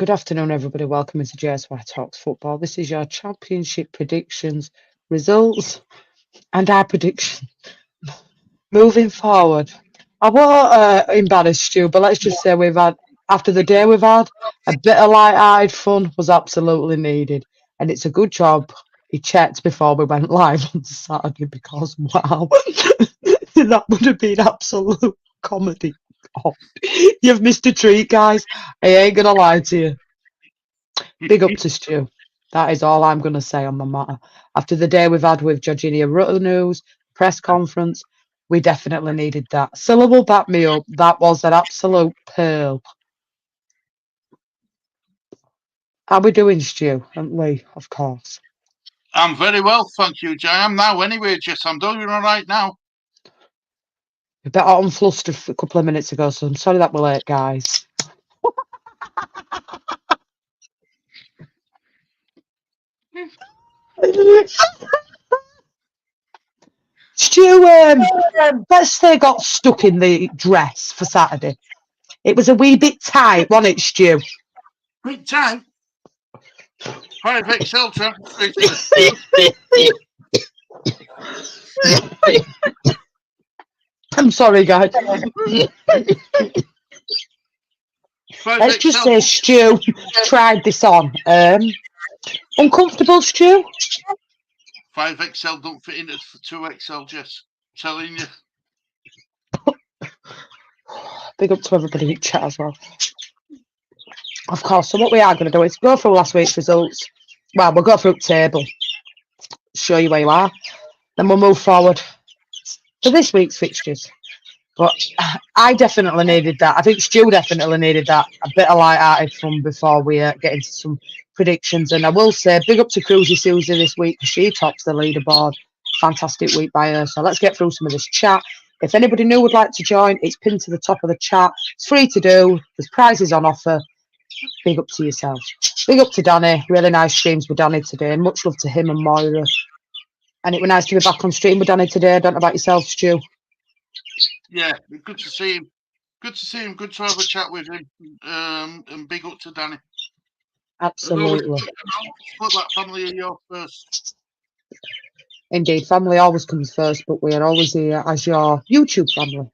Good afternoon, everybody. Welcome to JSY Talks Football. This is your championship predictions, results, and our prediction moving forward. I won't embarrass you, but let's just say after the day we've had, a bit of light-hearted fun was absolutely needed. And it's a good job he checked before we went live on Saturday because, wow, that would have been absolute comedy. Oh, you've missed a treat, guys. I ain't going to lie to you. Big up to Stu. That is all I'm going to say on the matter. After the day we've had with Georgina Rutter news, press conference, we definitely needed that. Syllable back me up. That was an absolute pearl. How we doing, Stu? And Lee, of course. I'm very well, thank you, Jay. I'm now anyway, Jess. I'm doing all right now. We better unflustered a couple of minutes ago, so I'm sorry that we're late, guys. Stu, let's say got stuck in the dress for Saturday. It was a wee bit tight, wasn't it, Stu? Big time. 5XL trap. I'm sorry, guys. Let's just say Stu tried this on. Uncomfortable, Stu? 5XL don't fit into 2XL, Jess. I'm telling you. Big up to everybody in chat as well. Of course, so what we are going to do is go through last week's results. Well, we'll go through the table, show you where you are. Then we'll move forward to this week's fixtures. But I definitely needed that. I think Stu definitely needed that. A bit of light-hearted fun before we get into some predictions. And I will say, big up to Cruzy Susie this week because she tops the leaderboard. Fantastic week by her. So let's get through some of this chat. If anybody new would like to join, it's pinned to the top of the chat. It's free to do. There's prizes on offer. Big up to yourself. Big up to Danny. Really nice streams with Danny today. And much love to him and Moira. And it was nice to be back on stream with Danny today. I don't know about yourself, Stu. Yeah, good to see him. Good to see him. Good to have a chat with him. And big up to Danny. Absolutely. Put that family of yours first. Indeed, family always comes first, but we are always here as your YouTube family,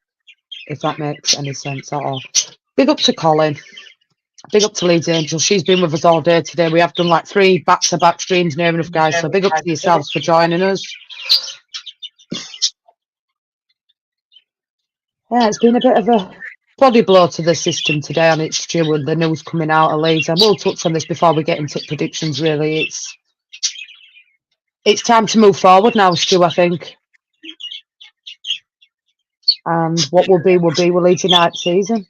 if that makes any sense at all. Big up to Colin. Big up to Leeds Angel. She's been with us all day today. We have done like 3 back-to-back streams near enough, guys. So big up to yourselves for joining us. Yeah, it's been a bit of a body blow to the system today, and it's Stu and the news coming out of Leeds. And we'll touch on this before we get into predictions, really. It's time to move forward now, Stu, I think. And what will be Leeds United season.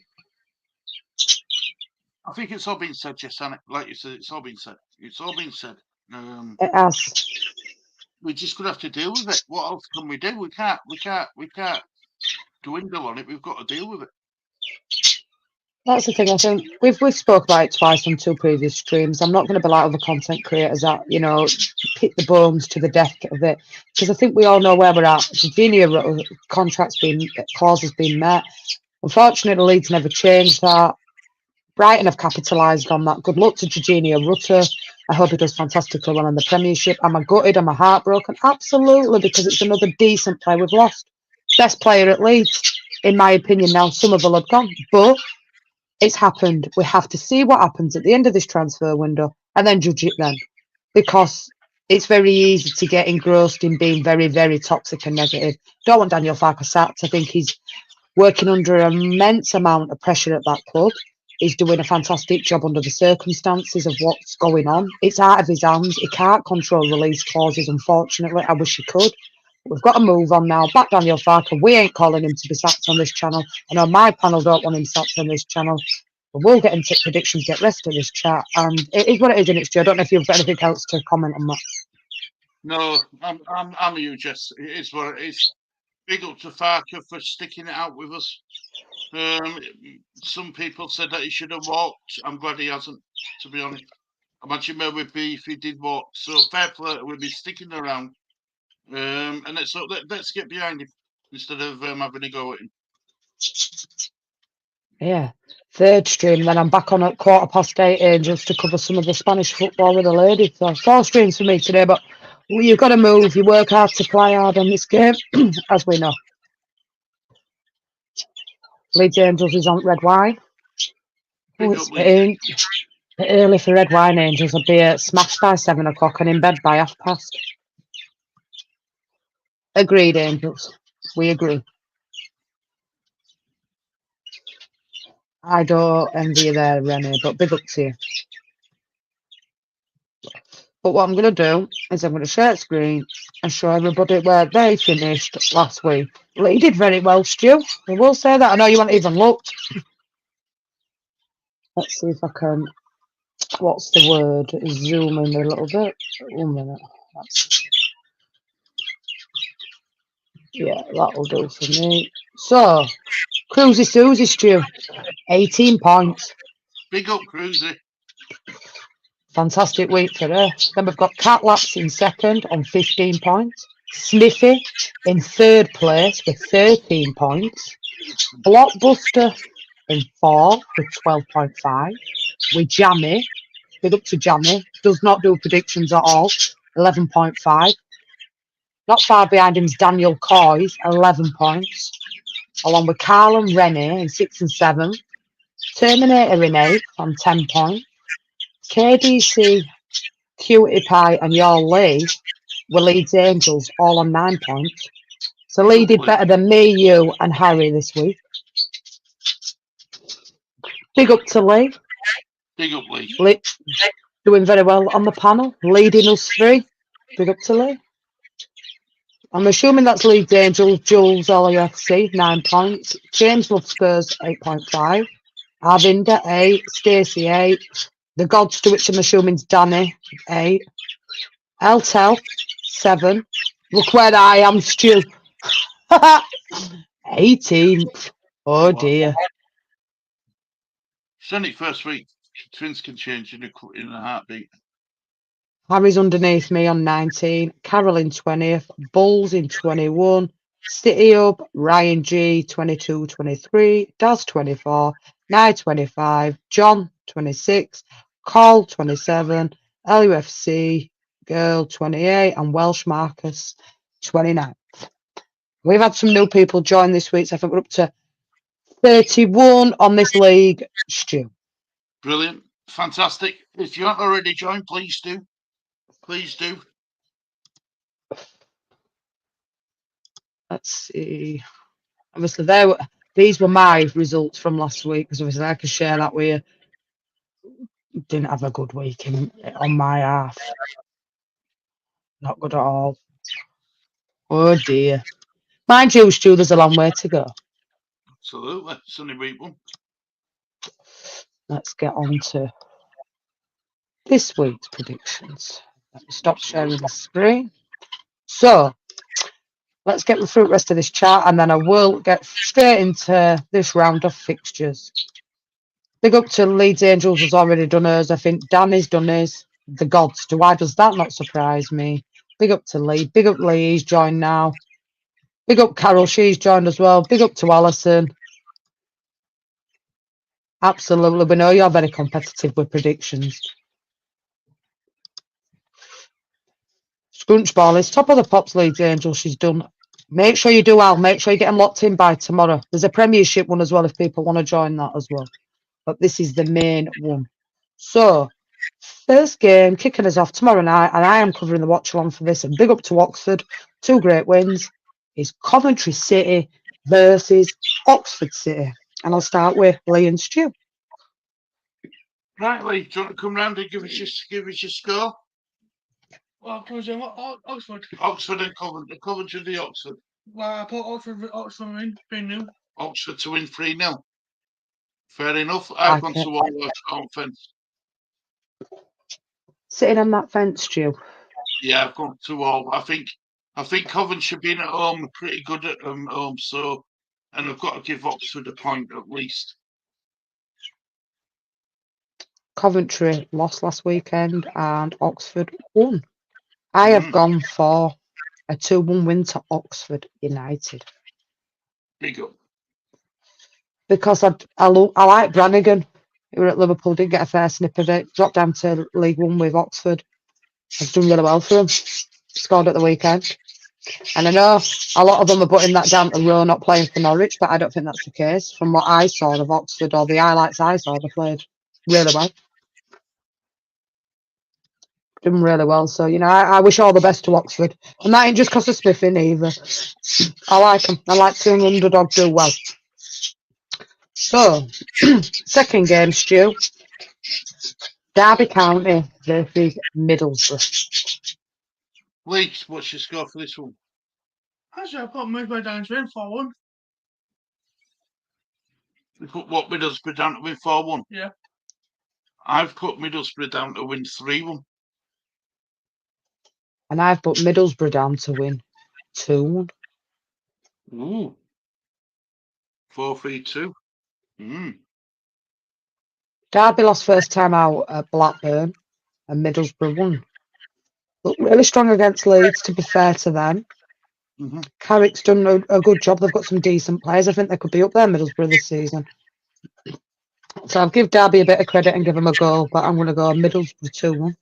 I think it's all been said, Jess. Like you said, it's all been said. It's all been said. It has. We're just gonna have to deal with it. What else can we do? We can't dwindle on it. We've got to deal with it. That's the thing. I think we've spoke about it twice on 2 previous streams. I'm not going to be like other content creators that pick the bones to the death of it, because I think we all know where we're at. Virginia clause has been met. Unfortunately, Leeds never changed that. Brighton have capitalised on that. Good luck to Georgina Rutter. I hope he does fantastically well in the Premiership. Am I gutted? Am I heartbroken? Absolutely, because it's another decent player we've lost. Best player at Leeds, in my opinion. Now some of them have gone, but it's happened. We have to see what happens at the end of this transfer window and then judge it then, because it's very easy to get engrossed in being very, very toxic and negative. Don't want Daniel Farke sacked. I think he's working under an immense amount of pressure at that club. He's doing a fantastic job under the circumstances of what's going on. It's out of his hands. He can't control release clauses, unfortunately. I wish he could. We've got to move on now. Back Daniel Farke. We ain't calling him to be sacked on this channel. I know my panel don't want him sacked on this channel. But we'll get into predictions, get rest of this chat. And it is what it is, and it's true. I don't know if you've got anything else to comment on that. No, I'm you, Jess. It is what it is. Big up to Farke for sticking it out with us. Some people said that he should have walked. I'm glad he hasn't, to be honest. Imagine where we'd be if he did walk. So fair play, we'd be sticking around. And let's get behind him instead of having a go at him. Yeah. third stream. Then I'm back on at 8:15 Angels to cover some of the Spanish football with the ladies. So 4 streams for me today. But you've got to move. You work hard to play hard on this game, as we know. Leeds Angels is on red wine. Oh, Big it's up, Leeds. a bit early for red wine. Angels will be smashed by 7 o'clock and in bed by past. Agreed, Angels. We agree. I don't envy you there, Rennie, but big up to you. But what I'm going to do is I'm going to share screen and show everybody where they finished last week. Well, you did very well, Stu. I will say that. I know you haven't even looked. Let's see if I can, what's the word, zoom in a little bit. 1 minute. Yeah, that'll do for me. So, Cruisy Susie, Stu. 18 points. Big up, Cruzy. Fantastic week for her. Then we've got Cat Laps in second on 15 points. Smithy in third place with 13 points. Blockbuster in 4 with 12.5. With Jammy, big up to Jammy, does not do predictions at all, 11.5. Not far behind him is Daniel Coys, 11 points. Along with Carl and Rennie in 6 and 7. Terminator in 8 on 10 points. KDC, Cutie Pie and Your Lee were Leeds Angels all on 9 points. So Lee did better than me, you and Harry this week. Big up to Lee. Big up, Lee. Lee doing very well on the panel, leading us 3. Big up to Lee. I'm assuming that's Leeds Angels, Jules LAFC, 9 points. James Love Spurs, 8.5. Arvinda, 8. Stacey, 8. The Gods, to which I'm assuming is Danny, 8. Eltel, 7. Look where I am, Stu. 18th. Oh dear. It's only first week. Twins can change in a heartbeat. Harry's underneath me on 19. Carol in 20th. Bulls in 21. City Up, Ryan G, 22, 23. Daz, 24. Nye, 25. John, 26. Carl, 27. LUFC, Girl, 28. And Welsh Marcus, 29. We've had some new people join this week, so I think we're up to 31 on this league, Stu. Brilliant. Fantastic. If you haven't already joined, please do. Please do. Let's see. Obviously, these were my results from last week, because obviously I can share that with you. Didn't have a good week on my half. Not good at all. Oh dear. Mind you, Stu, there's a long way to go. Absolutely. It's only week 1. Let's get on to this week's predictions. Let me stop sharing the screen. So, let's get through the rest of this chart, and then I will get straight into this round of fixtures. Big up to Leeds Angels has already done hers. I think Danny's done his. The Gods. Why does that not surprise me? Big up to Lee. Big up Lee. He's joined now. Big up Carol. She's joined as well. Big up to Alison. Absolutely. We know you're very competitive with predictions. Scrunchball is top of the pops, Leeds Angel. She's done. Make sure you do, Al. Make sure you get them locked in by tomorrow. There's a Premiership one as well if people want to join that as well. But this is the main one. So, first game kicking us off tomorrow night, and I am covering the watch along for this. And big up to Oxford. 2 great wins. Is Coventry City versus Oxford City. And I'll start with Lee and Stu. Right, Lee, do you want to come round and give us your score? Well, Oxford. Oxford and Coventry. Coventry the Oxford. Well, I put Oxford in 3-0. Oxford to win 3-0. Fair enough. I've gone to all on fence. Sitting on that fence, Stu. Yeah, I've gone to all. I think Coventry being at home are pretty good at home, so, and I've got to give Oxford a point at least. Coventry lost last weekend and Oxford won. I have gone for a 2-1 win to Oxford United. Big up. because I like Brannigan, who were at Liverpool, didn't get a fair snip of it. Dropped down to League One with Oxford. Has done really well for him. Scored at the weekend. And I know a lot of them are putting that down to Rowe not playing for Norwich, but I don't think that's the case. From what I saw of Oxford or the highlights I saw, they played really well. Done really well. So, I wish all the best to Oxford. And that ain't just because of Smithing either. I like them. I like seeing underdog do well. So, second game, Stu. Derby County versus Middlesbrough. Lee, what's your score for this one? Actually, I put Middlesbrough down to win 4-1. We put what, Middlesbrough down to win 4-1? Yeah. I've put Middlesbrough down to win 3-1. And I've put Middlesbrough down to win 2-1. Ooh. 4-3-2. Derby lost first time out at Blackburn and Middlesbrough won. Looked really strong against Leeds, to be fair to them. Mm-hmm. Carrick's done a good job. They've got some decent players. I think they could be up there, Middlesbrough, this season. So I'll give Derby a bit of credit and give them a goal, but I'm going to go Middlesbrough 2-1.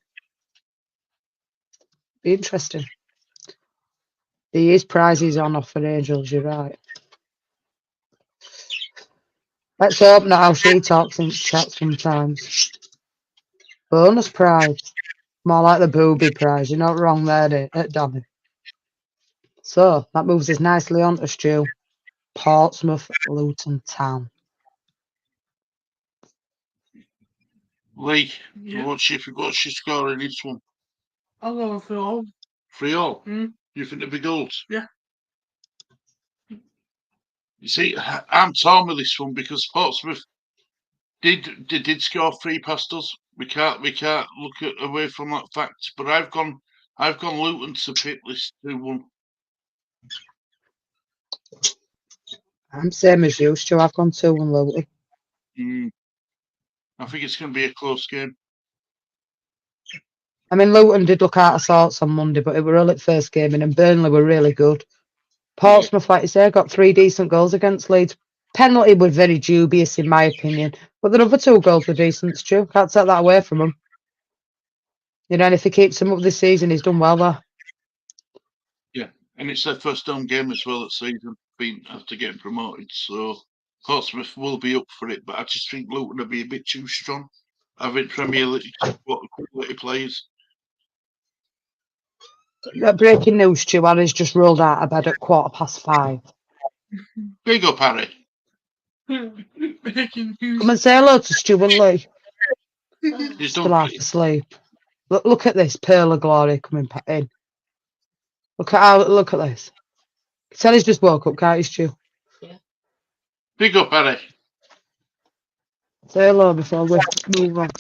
Be interesting. There is prizes on offer, Angels, you're right. Let's hope not how she talks in chat sometimes. Bonus prize. More like the booby prize. You're not wrong there, Danny. So that moves us nicely on to Stu. Portsmouth, Luton Town. Lee, Yeah. what's your score in this one? I'll go with 3-all. 3-all? Mm. You think there'll be goals? Yeah. You see, I'm torn with this one because Portsmouth did score 3 past us. We can't look away from that fact. But I've gone Luton to pick this 2-1. I'm same as you, Stu. I've gone 2-1 Luton. I think it's going to be a close game. I mean, Luton did look out of sorts on Monday, but it were only the first game in, and Burnley were really good. Portsmouth, like you say, got 3 decent goals against Leeds. Penalty was very dubious, in my opinion, but the other 2 goals were decent, Stu. Can't take that away from him. And if he keeps him up this season, he's done well there. Yeah, and it's their first home game as well at season, after getting promoted. So Portsmouth will be up for it, but I just think Luton will be a bit too strong. Having Premier League quality players. Breaking news, Stu. Harry's just rolled out of bed at 5:15. Big up, Harry. Breaking news. Come and say hello to Stu and Lee. He's Still done. half asleep. Look at this pearl of glory coming in. Look at this. Tell he's just woke up, can't you, Stu? Big up, Harry. Say hello before we move on.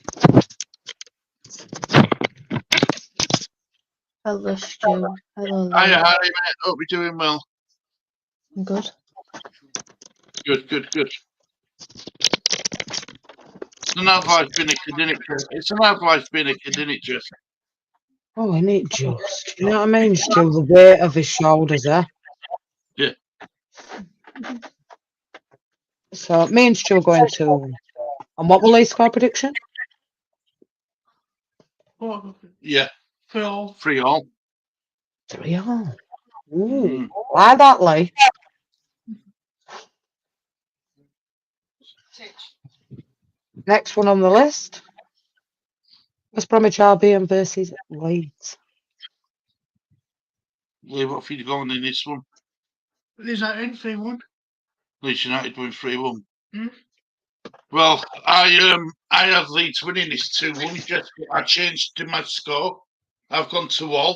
Hello, Stu. Hello, Hiya, Lee. Harry, mate. Hope you're doing well. I'm good. Good. It's an hard life being a kid, innit? It's an hard life being a kid, innit, Jeff? Oh, ain't it just? You know what I mean, Stu? The weight of his shoulders, eh? Yeah. So, me and Stu are going to. And what will Lee's score prediction? Yeah, 3-all. 3-all. 3-all. Ooh. Like that, Lee. Next one on the list. West Bromwich Albion versus Leeds. Lee, what have you going in this one? Leeds United 3-1. Leeds United win 3-1. Hmm? Well, I had Leeds winning this 2-1. Just I changed to my score. I've gone to all.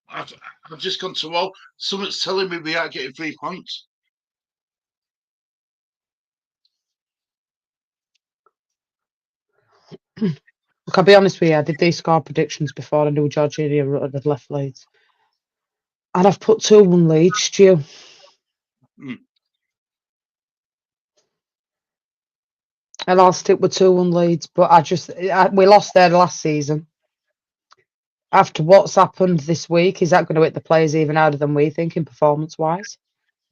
I've just gone to all. Someone's telling me we are getting 3 points. Look, I'll be honest with you, I did these score predictions before I knew Jorginho had left Leeds. And I've put 2-1 Leeds, Stu. And I'll stick with 2-1 Leeds, but we lost there last season. After what's happened this week, is that going to hit the players even harder than we think in performance-wise?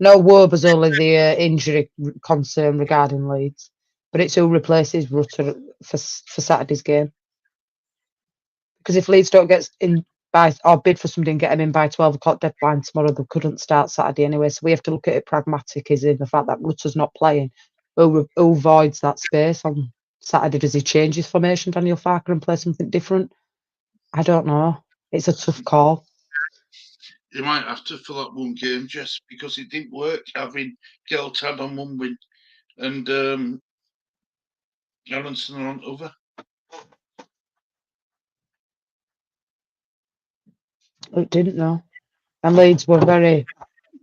No, Wober's only the injury concern regarding Leeds, but it's who replaces Rutter for Saturday's game. Because if Leeds don't get in by or bid for somebody and get them in by 12 o'clock deadline tomorrow, they couldn't start Saturday anyway. So we have to look at it pragmatic, is in the fact that Rutter's not playing. Who voids that space on Saturday? Does he change his formation, Daniel Farker, and play something different? I don't know. It's a tough call. You might have to for that one game, just because it didn't work having Geltad on one wing and Aronson on other. It didn't know. And Leeds were very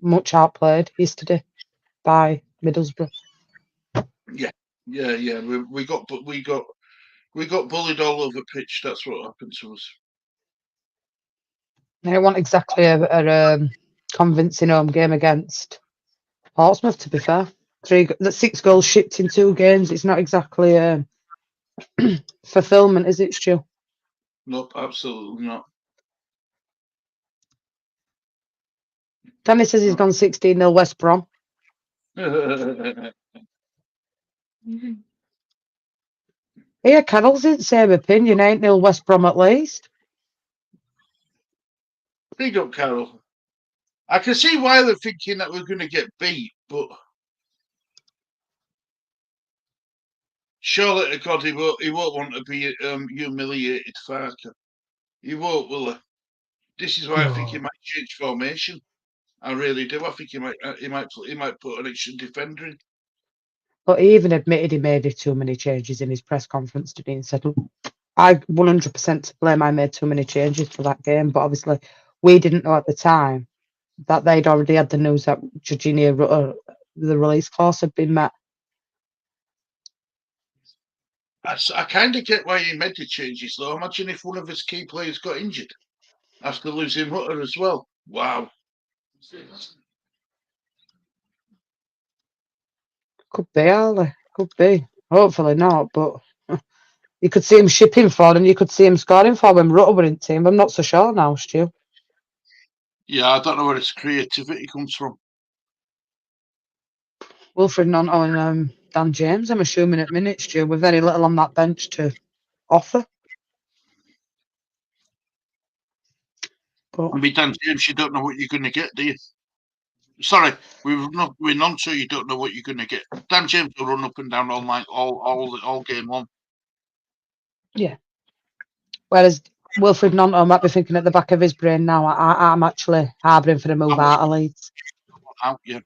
much outplayed yesterday by Middlesbrough. Yeah. We got bullied all over pitch. That's what happened to us. It wasn't exactly a convincing home game against Portsmouth, to be fair. 6 goals shipped in 2 games. It's not exactly fulfilment, is it, Stu? Nope, absolutely not. Danny says he's gone 16-0 West Brom. Yeah, Carroll's in the same opinion, ain't nil West Brom at least. Big up, Carol. I can see why they're thinking that we're going to get beat, but surely to God, he won't want to be humiliated, Farker. He won't, will he? This is why I think he might change formation. I really do. I think he might put an extra defender in. But he even admitted he made too many changes in his press conference today and said, I 100% to blame, I made too many changes for that game. But obviously, we didn't know at the time that they'd already had the news that Jorginho Rutter, the release clause had been met. I kind of get why he made the changes, though. Imagine if one of his key players got injured after losing Rutter as well. Wow. Could be, Ali. Could be. Hopefully not, but you could see him shipping for and you could see him scoring for when Rutter were in the team. I'm not so sure now, Stu. Yeah, I don't know where his creativity comes from. Wilfred Nonto and Dan James, I'm assuming at minutes, Stu, with very little on that bench to offer. But I mean, Dan James, you don't know what you're going to get, do you? Sorry, we're not sure you don't know what you're going to get. Dan James will run up and down all night, all game long. yeah. Whereas Wilfred Nonto might be thinking at the back of his brain now, I'm actually harbouring for the move out of Leeds. Out, yeah.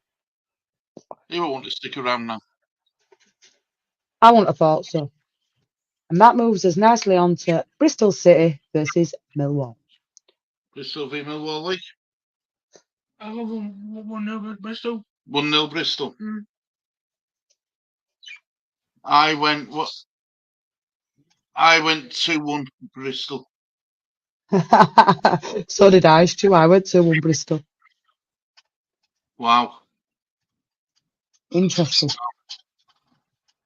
He won't want to stick around now. I wouldn't have thought so. And that moves us nicely on to Bristol City versus Millwall. Bristol v Millwall League. I love 1-0 with Bristol. 1-0 Bristol. Mm. I went 2-1 Bristol. So did I, Stu. I went 2-1 Bristol. Wow. Interesting.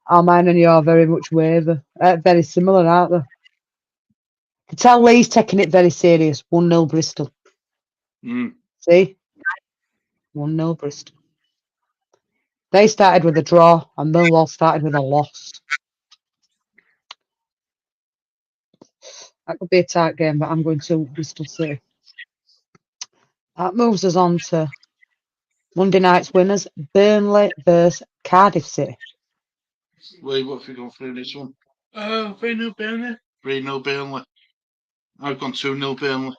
Oh, mine and you are very much waver. Very similar, aren't they? I can tell Lee's taking it very serious. 1-0 Bristol. See? 1-0 Bristol. They started with a draw and Millwall started with a loss. That could be a tight game, but I'm going to Bristol City. That moves us on to Monday night's winners, Burnley versus Cardiff City. Wait, what have you gone for in this one? 3-0 Burnley. 3-0 Burnley. I've gone 2-0 Burnley.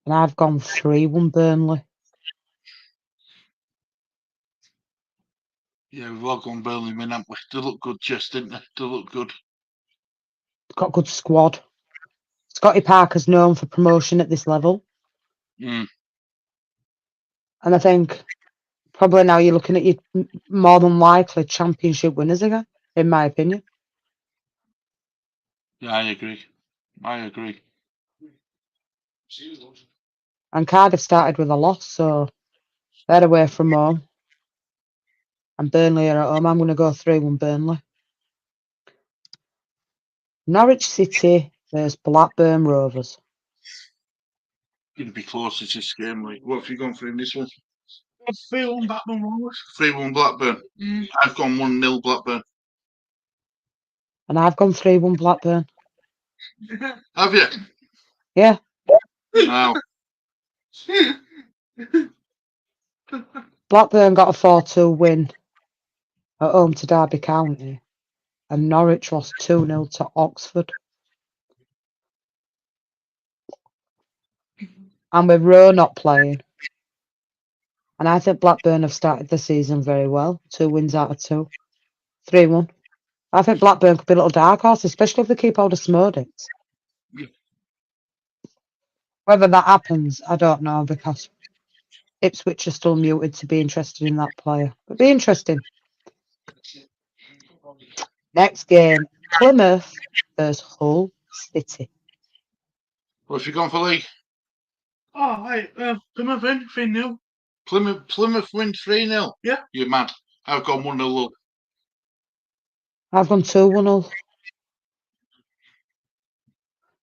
And I've gone 3-1 Burnley. Yeah, we've all gone Burnley, man, haven't we? They look good, Jess, didn't they? They look good. Got a good squad. Scotty Parker's known for promotion at this level. Mm. And I think probably now you're looking at your more than likely championship winners again, in my opinion. Yeah, I agree. And Cardiff started with a loss, so they're away from home. And Burnley are at home. I'm going to go 3-1 Burnley. Norwich City versus Blackburn Rovers. Going to be close to this game. Like, what have you gone for in this one? 3-1 Blackburn Rovers. 3-1 Blackburn. Mm. I've gone 1-0 Blackburn. And I've gone 3-1 Blackburn. Have you? Yeah. Wow. Blackburn got a 4-2 win at home to Derby County. And Norwich lost 2-0 to Oxford. And with Rowe not playing. And I think Blackburn have started the season very well. 2 wins out of 2. 3-1. I think Blackburn could be a little dark horse, especially if they keep hold of Smodix. Yeah. Whether that happens, I don't know, because Ipswich are still muted to be interested in that player. But be interesting. Next game, Plymouth versus Hull City. What have you gone for, Lee? Oh, right. Plymouth in 3-0. Plymouth win 3-0? Yeah. You're mad. I've gone 1-0. I've gone 2-1 Hull.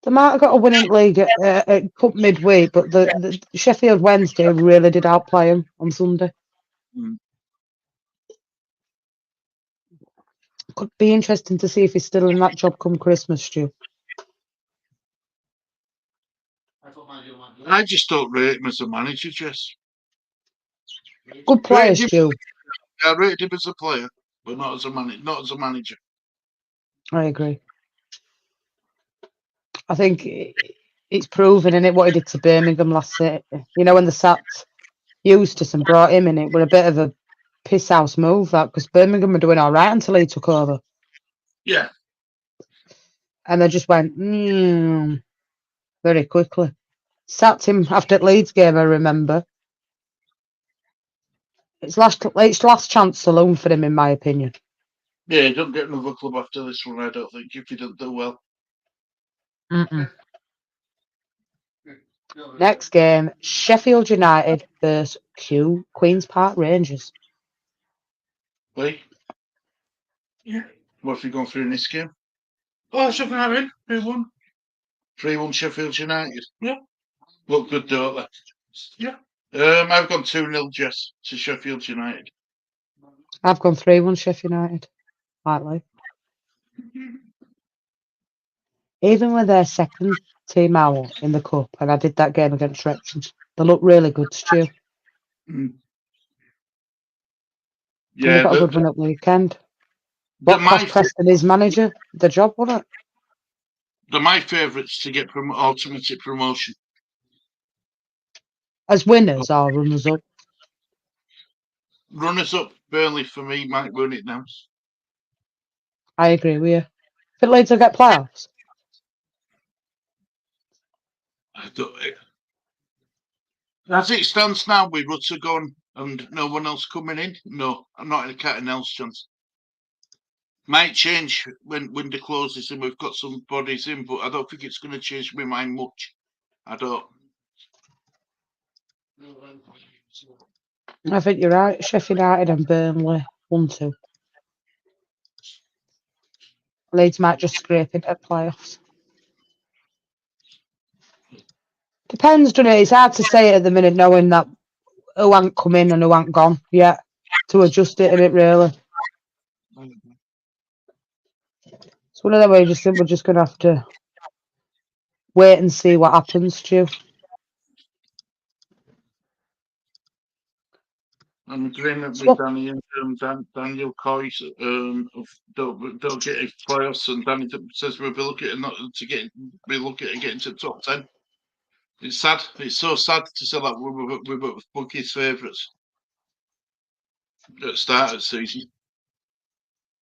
They might have got a winning league at Cup midweek, but the Sheffield Wednesday really did outplay them on Sunday. Mm. Could be interesting to see if he's still in that job come Christmas, Stu. I just don't rate him as a manager, Jess. Good player, Rated him- Stu. I rated him as a player, but not as a manager. I agree. I think it's proven in it what he did to Birmingham last season. You know, when they sacked Eustace and brought him in, it was a bit of a piss house move, that, because Birmingham were doing all right until he took over. Yeah. And they just went, very quickly. Sacked him after the Leeds game, I remember. It's last chance saloon for him, in my opinion. Yeah, don't get another club after this one, I don't think, if you don't do well. Next game, Sheffield United versus Queen's Park Rangers. Lee, Yeah. what have you gone through in this game? Oh, Sheffield in 3-1. 3-1 Sheffield United? Yeah. Look good, don't they? Yeah. I've gone 2-0, Jess, to Sheffield United. I've gone 3-1 Sheffield United. Lightly. Even with their second team out in the cup, and I did that game against Wrexham, they look really good, Stu. Mm. Yeah, Yeah, got a good win at the weekend. they're What cost Preston his manager the job, wasn't it? they're my favourites to get automatic promotion. As winners or runners up? Runners up, Burnley for me might win it now. I agree with you. If Leeds will get playoffs. As it stands now, with Rutter gone and no one else coming in, no, I'm not in a cat and else chance. Might change when window closes and we've got some bodies in, but I don't think it's going to change my mind much. I don't. I think you're right. Sheffield United and Burnley 1-2. Leeds might just scrape into playoffs. Depends, doesn't it? It's hard to say it at the minute, knowing that who ain't come in and who ain't gone yet to adjust it, innit, really? It's one of them where you just think we're just going to have to wait and see what happens, Stu. I'm agreement with Danny and Daniel Coyce. Don't get a playoffs, and Danny says we'll be looking at getting to the top 10. It's sad. It's so sad to say that we were Bucky's favourites at the start of the season.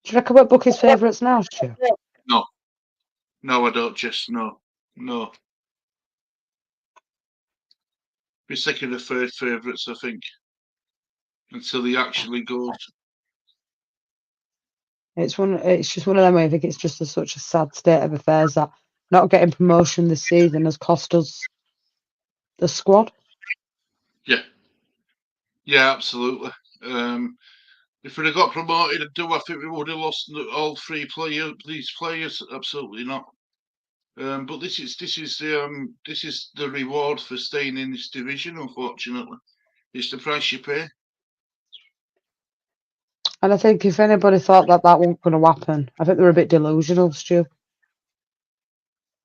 Do you reckon we're Bucky's favourites now, Stu? No, I don't. Just no. Be second or third favourites, I think, until he actually goes. It's just one of them where I think it's just such a sad state of affairs that not getting promotion this season has cost us the squad. Yeah, absolutely. If we'd have got promoted, I think we would have lost all these players? Absolutely not. But this is the reward for staying in this division. Unfortunately, it's the price you pay. And I think if anybody thought that that wasn't going to happen, I think they were a bit delusional, Stu.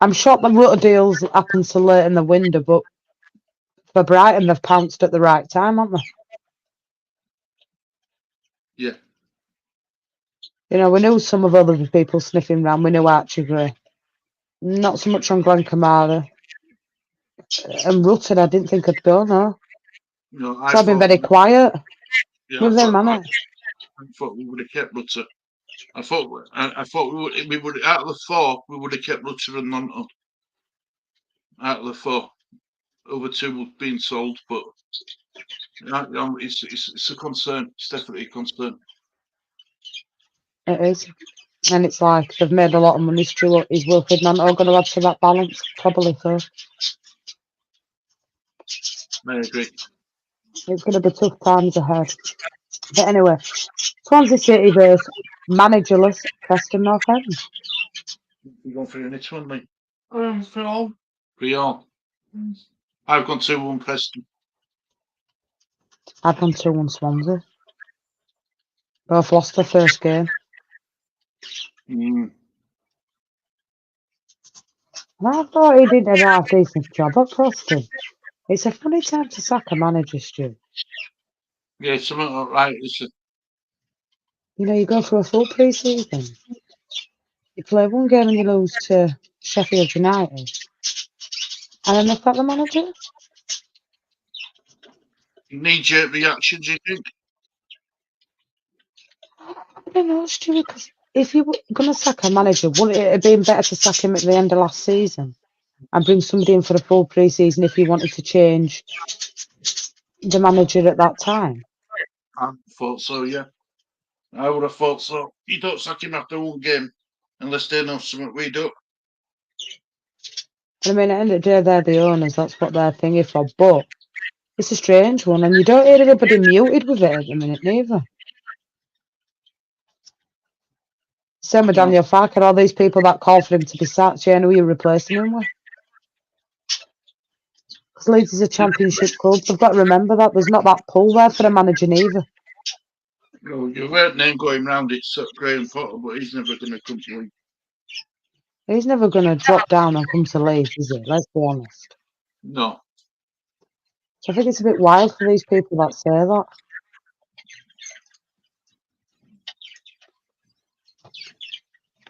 I'm shocked the rudder deals happened so late in the window, but for Brighton, they've pounced at the right time, haven't they? Yeah. You know, we knew some of other people sniffing round. We knew Archie Gray. Not so much on Glenn Kamara. And Rutten, I didn't think I'd go, no. No, So I've been very quiet yeah, with them, haven't I thought we would have kept Rutter. I thought we would out of the 4 we would have kept Rutter and Nonto. Out of the 4, over 2 have been sold, but it's a concern. It's definitely a concern. It is. And it's like they've made a lot of money, Stu. Is Wilfred Nanto going to add to that balance? Probably so. I agree. It's going to be tough times ahead. But anyway, Swansea City versus managerless Preston North End. You going for the next one, mate? For all. Real. I've gone 2-1 Preston. I've gone 2-1 Swansea. Both lost their first game. Mm. And I thought he did a half decent job at Preston. It's a funny time to sack a manager, Stu. Yeah, something like right. You know, you go for a full pre-season. You play one game and you lose to Sheffield United. And then they sack the manager. Knee-jerk reactions, you think? I don't know, Stu, because if you were going to sack a manager, wouldn't it have been better to sack him at the end of last season and bring somebody in for a full pre-season if you wanted to change the manager at that time? I thought so, yeah. I would have thought so. You don't sack him after one game unless they know something we don't. I mean, at the end of the day, they're the owners. That's what they're thinking for. But it's a strange one, and you don't hear anybody muted with it at the minute, neither. Same with Daniel Farke, all these people that call for him to be sacked. Yeah, who are you replacing him with? Because Leeds is a championship club. They've got to remember that. There's not that pull there for a manager neither. No, you've heard name going round, it's Graham Potter, but he's never going to come to Leeds. He's never going to drop down and come to Leeds, is he? Let's be honest. No. So I think it's a bit wild for these people that say that.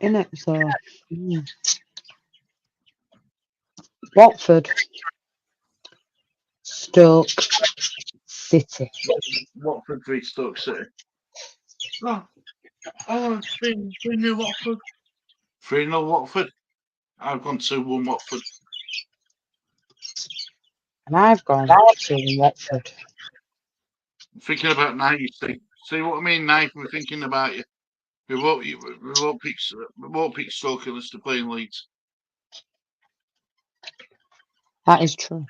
Innit? So, Watford, Stoke City. Watford v Stoke City. Oh, oh, 3-0 Watford. 3-0 Watford. I've gone 2-1 Watford. And I've gone to Watford. I'm thinking about now, you see. See what I mean now? We're thinking about you. We won't pick Stoke unless they're playing Leeds. That is true.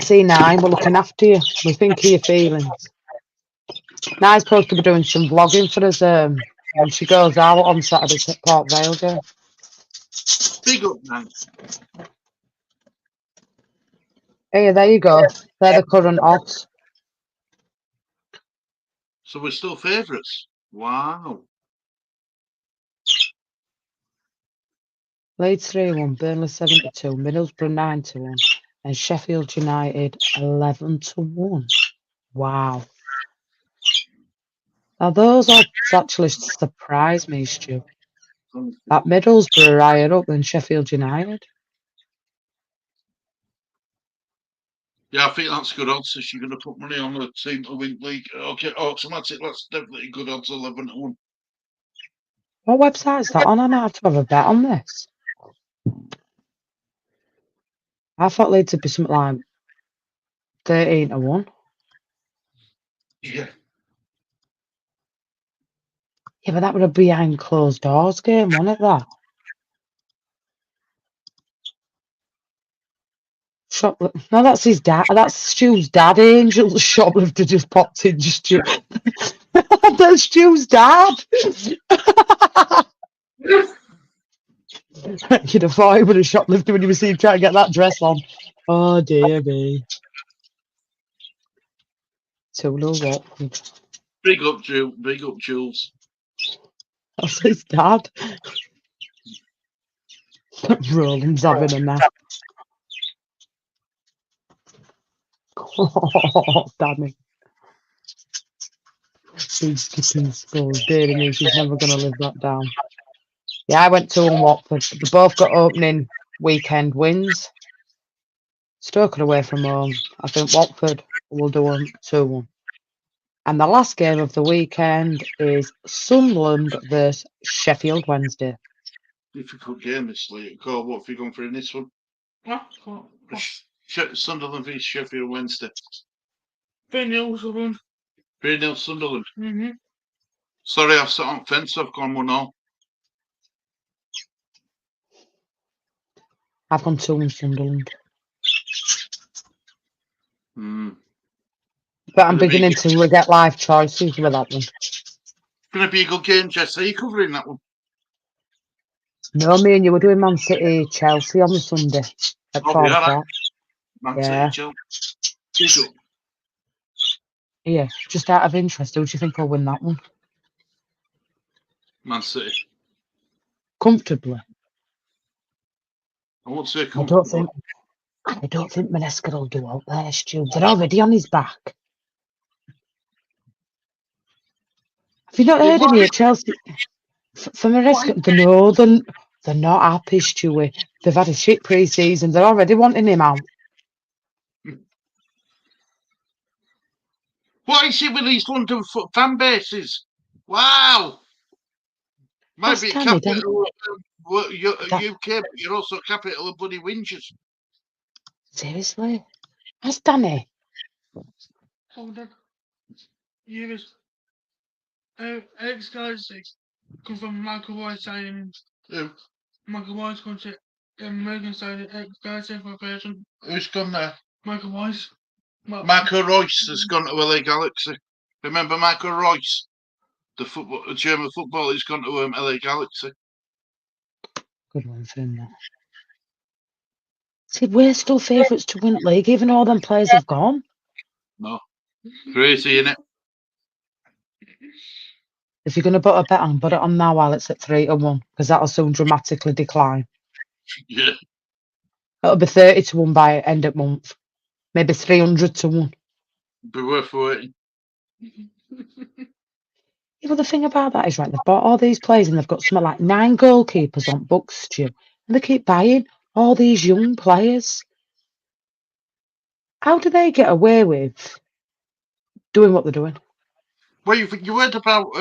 See, Nye, we're looking after you. We think of your feelings. Nye's supposed to be doing some vlogging for us when she goes out on Saturday to Port Vale game. Big up, man. Hey, there you go. They're the current odds. So we're still favourites. Wow. Leeds 3-1, Burnley 7-2, Middlesbrough 9-1, and Sheffield United 11-1. Wow. Now those odds actually surprise me, Stu. That Middlesbrough are higher up than Sheffield United. Yeah, I think that's good odds. If you're going to put money on the team to win league, okay, automatic. That's definitely good odds. 11-1. What website is that on? I might have to have a bet on this. I thought Leeds would be something like 13-1. Yeah. Yeah, but that would have been behind closed doors game, wasn't it? That. No, that's his dad. That's Stu's dad. Angel, the shoplifter, just popped in. Stu. That's Stu's dad. You'd have thought he would have shoplifted when you were seen trying to get that dress on. Oh dear me. 2-0 Watford. Big up, Jules. Big up, Jules. That's his dad. Roland's having a nap. Oh, Danny. She's skipping school. Dear me, she's never going to live that down. Yeah, I went to Watford. They both got opening weekend wins. Stoke are away from home. I think Watford will do 2-1. And the last game of the weekend is Sunderland versus Sheffield Wednesday. Difficult game this week. Cole, what have you gone for in this one? What? Sunderland v Sheffield Wednesday. 3-0 Sunderland. 3-0 Sunderland. Mm-hmm. Sorry, I've sat on fence. I've gone 1-0. I've gone 2-1 Sunderland. But I'm beginning to get life choices with that one. It's going to be a good game, Jess. Are you covering that one? No, me and you were doing Man City Chelsea on the Sunday at 4 o'clock. Man Yeah. City, Chelsea. Yeah, just out of interest, who do you think will win that one? Man City. Comfortably. I won't say I comfortable. don't think Manesca will do out there, Stu. They're already on his back. Have you not heard of me at Chelsea? For Maresca, they're not happy, Stewie. They've had a shit pre-season. They're already wanting him out. What is it with these London fan bases? Wow! Might That's be Danny, capital of UK, but you're also capital of bloody Whingers. Seriously? That's Danny. Hold on. Years. Alex Galaxy comes from Michael White signing. Who? Michael White's going to American signing Alex Galaxy for a person. Who's gone there? Michael White. Michael Royce has gone to LA Galaxy. Remember Michael Royce? The German footballer who's gone to LA Galaxy. Good one for him, that. See, we're still favourites to win league, even all them players have gone. No. Crazy, innit? If you're going to put a bet on, put it on now while it's at 3-1, because that'll soon dramatically decline. Yeah. It'll be 30-1 by end of month. Maybe 300-1. Be worth waiting. Yeah, but the thing about that is, right, they've bought all these players and they've got something like 9 goalkeepers on books, Stu, and they keep buying all these young players. How do they get away with doing what they're doing? Well, you heard about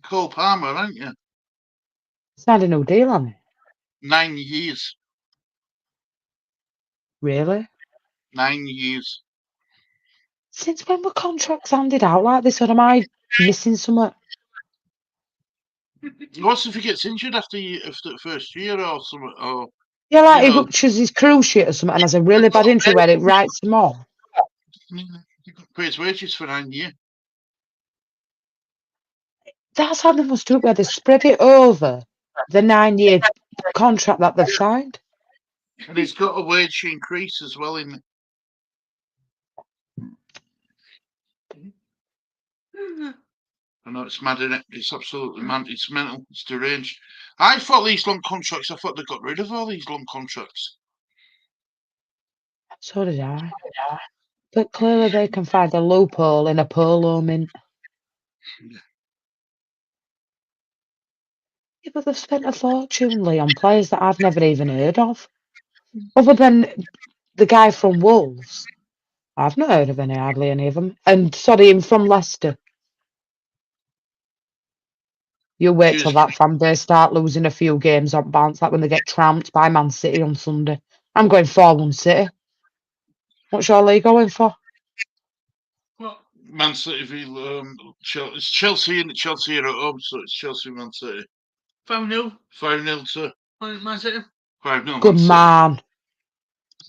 Cole Palmer, haven't you? Signed a new deal on it. 9 years. Really? 9 years. Since when were contracts handed out like this? Or am I missing something? What's if he gets injured after the first year or something? Or Yeah, like You he know- ruptures his cruise ship or something and has a really bad injury where it writes him off. you got to pay his wages for 9 years. That's how they must do it, where they spread it over the 9-year contract that they've signed. And he's got a wage increase as well in. I know it's mad, isn't it? It's absolutely mad. It's mental. It's deranged. I thought these long contracts, I thought they got rid of all these long contracts. So did I. But clearly they can find a loophole in a polo mint. Yeah, but they've spent a fortune, Lee, on players that I've never even heard of. Other than the guy from Wolves. I've not heard of hardly any of them. And sorry, him from Leicester. You wait till that fan base start losing a few games on bounce, like when they get tramped by Man City on Sunday. I'm going 4-1 City. What's your league going for? Well, Man City v it's Chelsea and Chelsea are at home, so it's Chelsea Man City. 5-0. 5-0 to Man City. 5-0. Good man.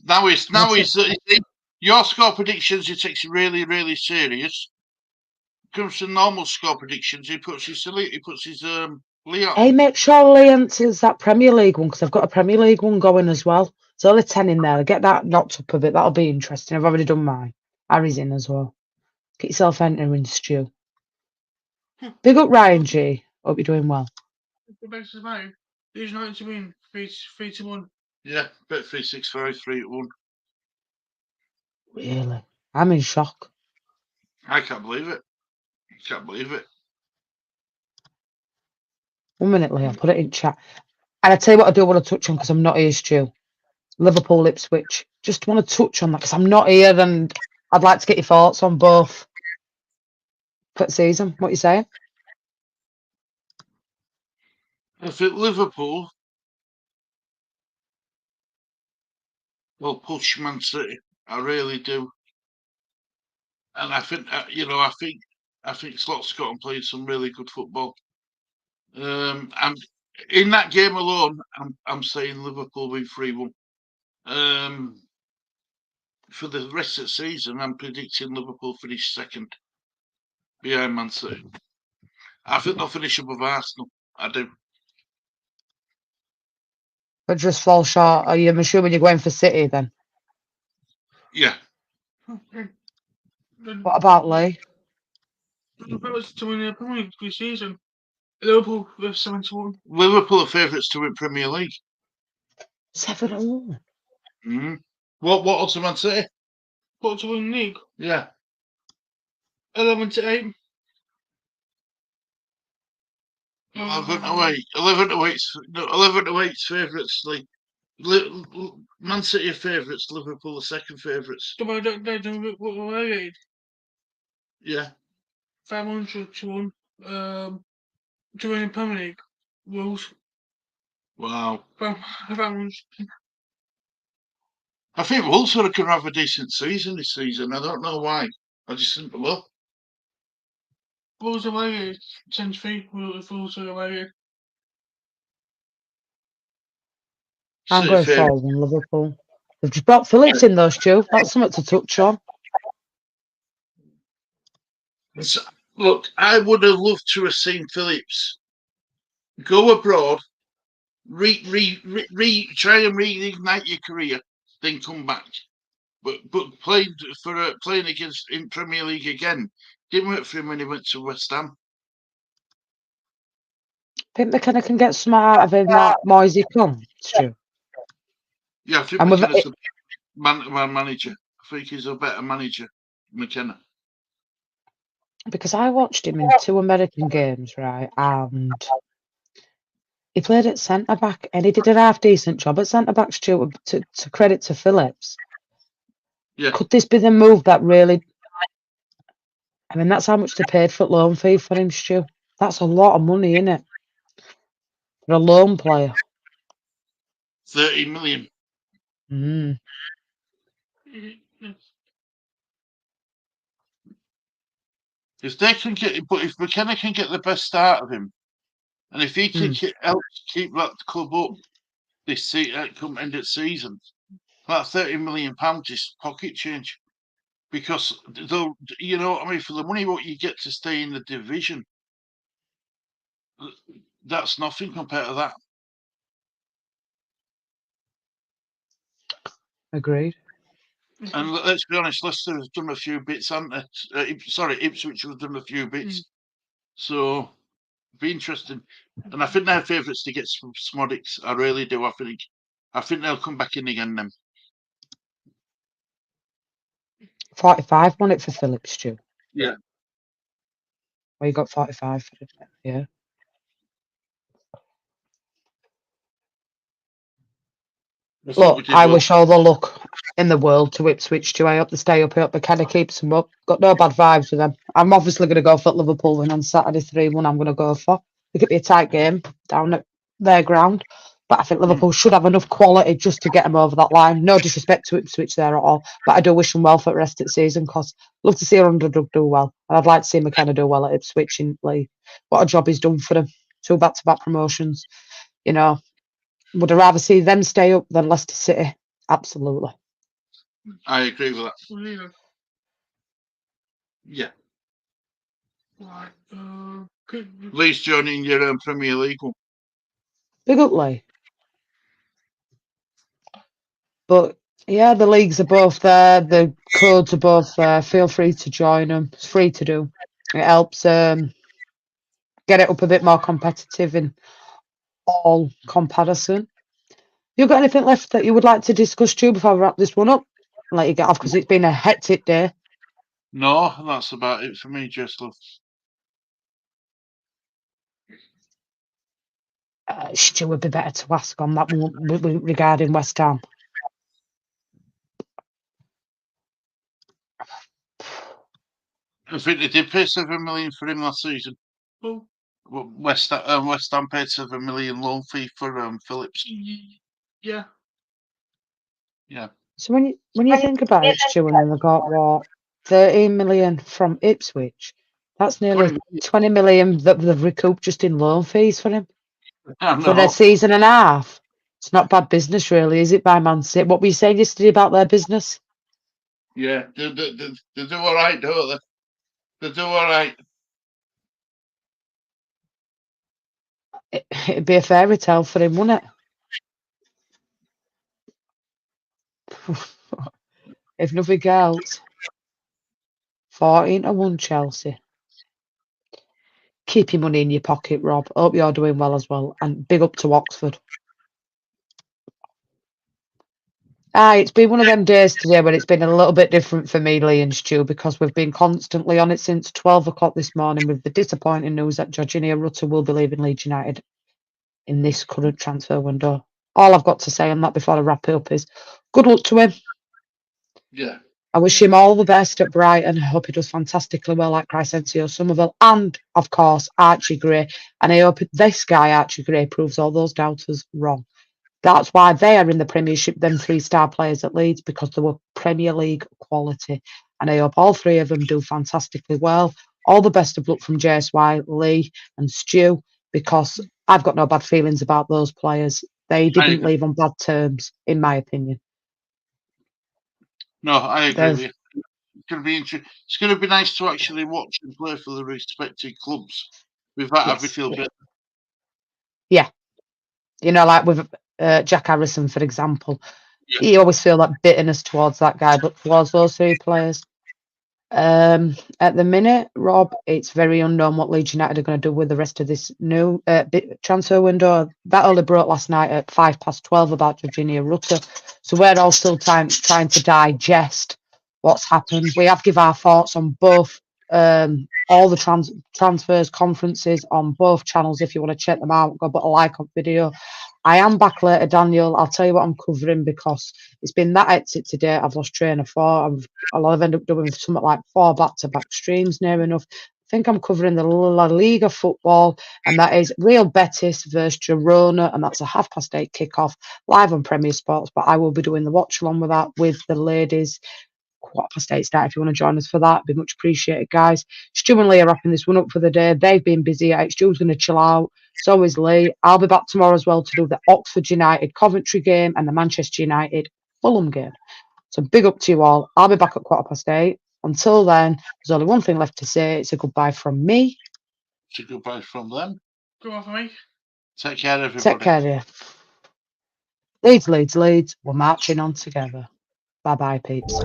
Now he's your score predictions. He takes it really, really serious. Comes to normal score predictions. He puts his Leon. Hey, make sure Lee enters that Premier League one, because I've got a Premier League one going as well. There's only 10 in there. Get that knocked up a bit. That'll be interesting. I've already done mine. Harry's in as well. Get yourself entering, Stu. Big up Ryan G. Hope you're doing well. The best is mine. These United to win 3-1. Yeah, bet 365, 3-1. Really? I'm in shock. I can't believe it. Can't believe it. 1 minute, Lee. I'll put it in chat. And I tell you what I do want to touch on because I'm not here, Stu. Liverpool Ipswich. Just want to touch on that because I'm not here and I'd like to get your thoughts on both for the season. What you saying? If it Liverpool will push Man City, I really do. And I think, I think Scott played some really good football. And in that game alone, I'm saying Liverpool win 3-1. For the rest of the season, I'm predicting Liverpool finish second behind Man City. I think they'll finish above Arsenal. I do. But just fall short. Are you assuming you're going for City then? Yeah. What about Lee? The was to win the Premier League this season. Liverpool with 7-1. Liverpool are favourites to win Premier League. 7-1. Mm. What odds are Man City? What to win the league? Yeah. 11-8. 11 to 8's favourites. Man City are favourites. Liverpool are second favourites. They don't what were they? Yeah. 500 to 1. To win the Premier League. Wolves. Wow. 500. I think Wolves are going to have a decent season this season. I don't know why. I just think they will. Wolves away 10-3. Wolves are away. I'm City going favourites. 4-1 Liverpool. They've just brought Phillips in though, Stu. That's something to touch on. Look, I would have loved to have seen Phillips go abroad, try and reignite your career, then come back. But playing against in Premier League again didn't work for him when he went to West Ham. Think McKenna can get some out of him that Moisey can, Stu. Yeah, I think And with McKenna's a manager. I think he's a better manager, McKenna. Because I watched him in 2 American games, right? And he played at centre back and he did a half decent job at centre back, Stu, to credit to Phillips. Yeah. Could this be the move that really? I mean, that's how much they paid for loan fee for him, Stu. That's a lot of money, isn't it? For a loan player. 30 million. Mm. If they can if McKenna can get the best out of him, and if he can help keep that club up this come end of season, that £30 million is pocket change. Because though you know what I mean, for the money what you get to stay in the division, that's nothing compared to that. Agreed. And let's be honest, Leicester has done a few bits, haven't they? Ipswich has done a few bits. So be interesting. And I think they're favourites to get some Smodics. I really do. I think they'll come back in again then. 45 won it for Phillips, Stu. Yeah. Well, you got 45 for it, yeah. Look, I wish all the luck in the world to Ipswich too. I hope they stay up. I hope McKenna keeps them up. Got no bad vibes with them. I'm obviously going to go for Liverpool win on Saturday 3-1. I'm going to go for. It could be a tight game down at their ground. But I think Liverpool should have enough quality just to get them over that line. No disrespect to Ipswich there at all. But I do wish them well for the rest of the season because I'd love to see our underdog do well. And I'd like to see McKenna do well at Ipswich in League. What a job he's done for them. 2 back-to-back promotions. You know, would I rather see them stay up than Leicester City? Absolutely. I agree with that. Yeah. Lee's joining your Premier League one. Big up, Lee. But yeah, the leagues are both there. The codes are both there. Feel free to join them. It's free to do. It helps get it up a bit more competitive in all comparison. You got anything left that you would like to discuss, Stu, before I wrap this one up? And let you get off because it's been a hectic day. No, that's about it for me, Jess love. Stu would be better to ask on that one regarding West Ham. I think they did pay 7 million for him last season. Well, West Ham paid 7 million loan fee for Phillips. yeah. Yeah. So when you think about it, Stu, and then they got what 13 million from Ipswich, that's nearly 20 million that they've recouped just in loan fees for him for their season and a half. It's not bad business, really, is it? By Man City, what were you saying yesterday about their business? Yeah, they do all right, don't they? They do all right. It'd be a fairy tale for him, wouldn't it? If nothing else, 14-1 Chelsea. Keep your money in your pocket, Rob. Hope you're doing well as well, and big up to Oxford. It's been one of them days today where it's been a little bit different for me, Lee and Stu, because we've been constantly on it since 12 o'clock this morning with the disappointing news that Georginio Rutter will be leaving Leeds United in this current transfer window. All I've got to say on that before I wrap it up is good luck to him. Yeah. I wish him all the best at Brighton. I hope he does fantastically well like Crysencio Somerville and, of course, Archie Gray. And I hope this guy, Archie Gray, proves all those doubters wrong. That's why they are in the Premiership, them 3-star players at Leeds, because they were Premier League quality. And I hope all three of them do fantastically well. All the best of luck from JSY, Lee and Stu, because I've got no bad feelings about those players. They didn't leave on bad terms, in my opinion. No, I agree with you. It's going to be interesting. It's going to be nice to actually watch them play for the respective clubs. With that, Yes, I feel better. Yeah. You know, like with Jack Harrison, for example. Yeah. You always feel that bitterness towards that guy, but towards those three players. At the minute, Rob, it's very unknown what Leeds United are going to do with the rest of this new transfer window. That only broke last night at 12:05 about Georginio Rutter. So we're all still trying to digest what's happened. We have give our thoughts on both, all the transfers, conferences on both channels. If you want to check them out, go put a like on video. I am back later, Daniel. I'll tell you what I'm covering because it's been that hectic today. I've lost train of thought. I've ended up doing something like 4 back-to-back streams near enough. I think I'm covering the La Liga football, and that is Real Betis versus Girona, and that's a 8:30 kickoff live on Premier Sports. But I will be doing the watch along with that with the ladies. 8:15 start. If you want to join us for that, be much appreciated, guys. Stu and Lee are wrapping this one up for the day. They've been busy. Stu's going to chill out. So is Lee. I'll be back tomorrow as well to do the Oxford United Coventry game and the Manchester United Fulham game. So big up to you all. I'll be back at 8:15. Until then, there's only one thing left to say. It's a goodbye from me. It's a goodbye from them. Go for me. Take care, everybody. Take care, dear. Leeds, Leeds, Leeds. We're marching on together. Bye-bye, peeps.